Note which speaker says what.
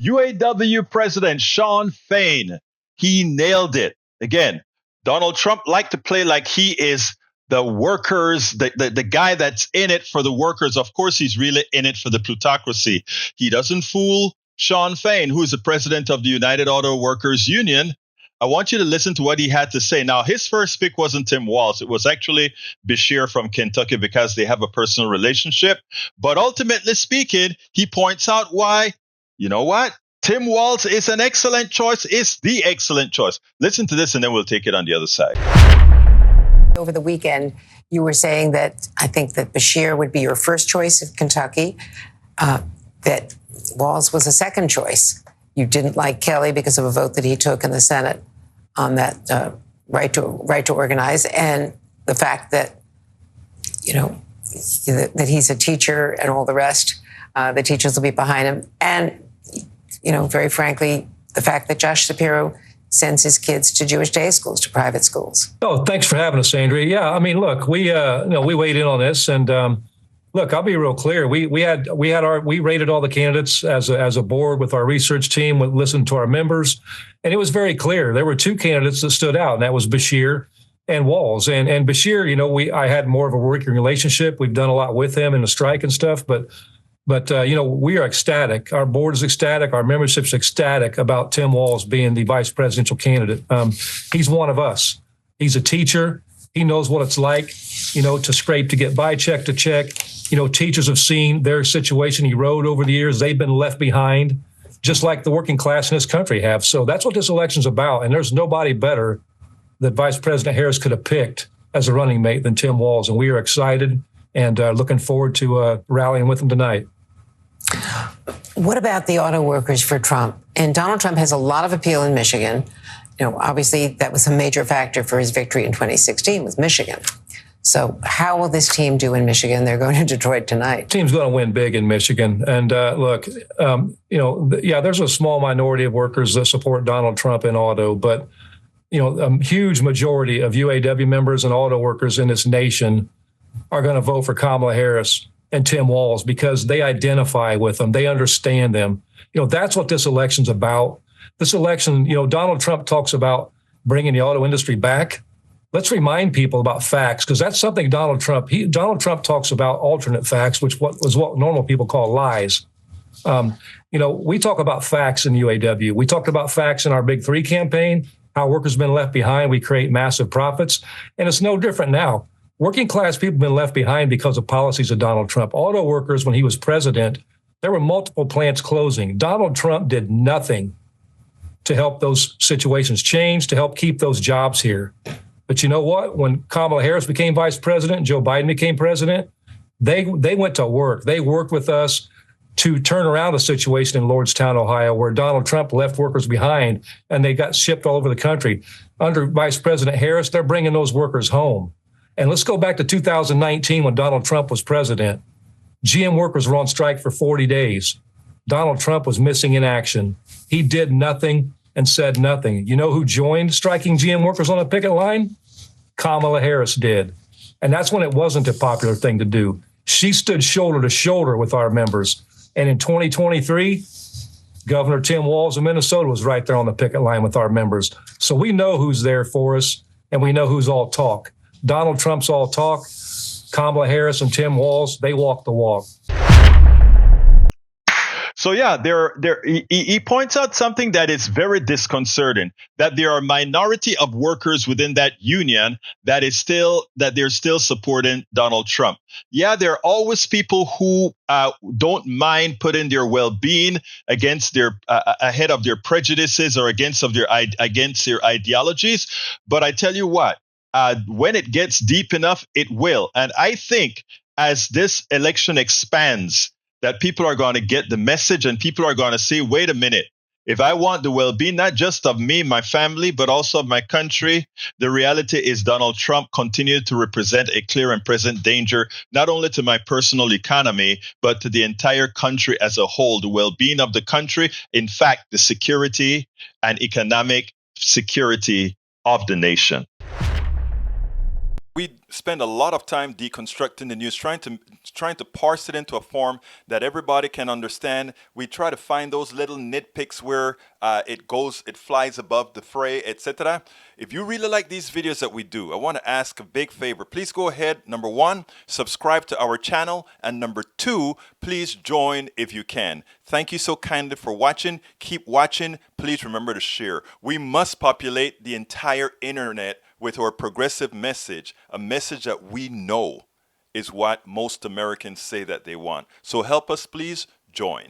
Speaker 1: UAW President Shawn Fain, he nailed it. Again, Donald Trump liked to play like he is the workers, the guy that's in it for the workers. Of course, he's really in it for the plutocracy. He doesn't fool Shawn Fain, who is the president of the United Auto Workers Union. I want you to listen to what he had to say. Now, his first pick wasn't Tim Walz. It was actually Beshear from Kentucky because they have a personal relationship. But ultimately speaking, he points out why, you know what? Tim Walz is an excellent choice, is the excellent choice. Listen to this, and then we'll take it on the other side.
Speaker 2: Over the weekend, you were saying that I think that Beshear would be your first choice of Kentucky, that Walz was a second choice. You didn't like Kelly because of a vote that he took in the Senate on that right to organize, and the fact that, you know, that he's a teacher and all the rest, the teachers will be behind him. And, you know, very frankly, the fact that Josh Shapiro sends his kids to Jewish day schools, to private schools.
Speaker 3: Oh, thanks for having us, Andrea. Yeah, I mean, look, we weighed in on this, and look, I'll be real clear. We rated all the candidates as a board with our research team, listened to our members, and it was very clear. There were two candidates that stood out, and that was Beshear and Walz. And Beshear, you know, I had more of a working relationship. We've done a lot with him in the strike and stuff, but you know, we are ecstatic. Our board is ecstatic. Our membership's ecstatic about Tim Walz being the vice presidential candidate. He's one of us. He's a teacher. He knows what it's like, you know, to scrape to get by, check to check. You know, teachers have seen their situation erode over the years. They've been left behind, just like the working class in this country have. So that's what this election's about. And there's nobody better that Vice President Harris could have picked as a running mate than Tim Walz. And we are excited and looking forward to rallying with him tonight.
Speaker 2: What about the auto workers for Trump? And Donald Trump has a lot of appeal in Michigan. You know, obviously that was a major factor for his victory in 2016 with Michigan. So how will this team do in Michigan? They're going to Detroit tonight.
Speaker 3: Team's going to win big in Michigan. And look, you know, there's a small minority of workers that support Donald Trump in auto, but, you know, a huge majority of UAW members and auto workers in this nation are going to vote for Kamala Harris and Tim Walz because they identify with them. They understand them. You know, that's what this election's about. This election, you know, Donald Trump talks about bringing the auto industry back. Let's remind people about facts, because that's something Donald Trump talks about alternate facts, which was what normal people call lies. You know, we talk about facts in UAW. We talked about facts in our Big Three campaign, how workers have been left behind. We create massive profits. And it's no different now. Working class people have been left behind because of policies of Donald Trump. Auto workers, when he was president, there were multiple plants closing. Donald Trump did nothing to help those situations change, to help keep those jobs here. But you know what? When Kamala Harris became vice president and Joe Biden became president, they went to work. They worked with us to turn around a situation in Lordstown, Ohio, where Donald Trump left workers behind and they got shipped all over the country. Under Vice President Harris, they're bringing those workers home. And let's go back to 2019 when Donald Trump was president. GM workers were on strike for 40 days. Donald Trump was missing in action. He did nothing and said nothing. You know who joined striking GM workers on a picket line? Kamala Harris did. And that's when it wasn't a popular thing to do. She stood shoulder to shoulder with our members. And in 2023, Governor Tim Walz of Minnesota was right there on the picket line with our members. So we know who's there for us, and we know who's all talk. Donald Trump's all talk. Kamala Harris and Tim Walz, they walk the walk.
Speaker 1: So yeah, he points out something that is very disconcerting, that there are a minority of workers within that union they're still supporting Donald Trump. Yeah, there are always people who don't mind putting their well-being against ahead of their prejudices or against their ideologies. But I tell you what, when it gets deep enough, it will. And I think as this election expands, that people are going to get the message and people are going to say, wait a minute, if I want the well-being, not just of me, my family, but also of my country, the reality is Donald Trump continues to represent a clear and present danger, not only to my personal economy, but to the entire country as a whole, the well-being of the country. In fact, the security and economic security of the nation.
Speaker 4: We spend a lot of time deconstructing the news, trying to parse it into a form that everybody can understand. We try to find those little nitpicks where it flies above the fray, etc. If you really like these videos that we do, I want to ask a big favor. Please go ahead. Number one, subscribe to our channel, and number two, please join if you can. Thank you so kindly for watching. Keep watching. Please remember to share. We must populate the entire internet with our progressive message, a message that we know is what most Americans say that they want. So help us, please join.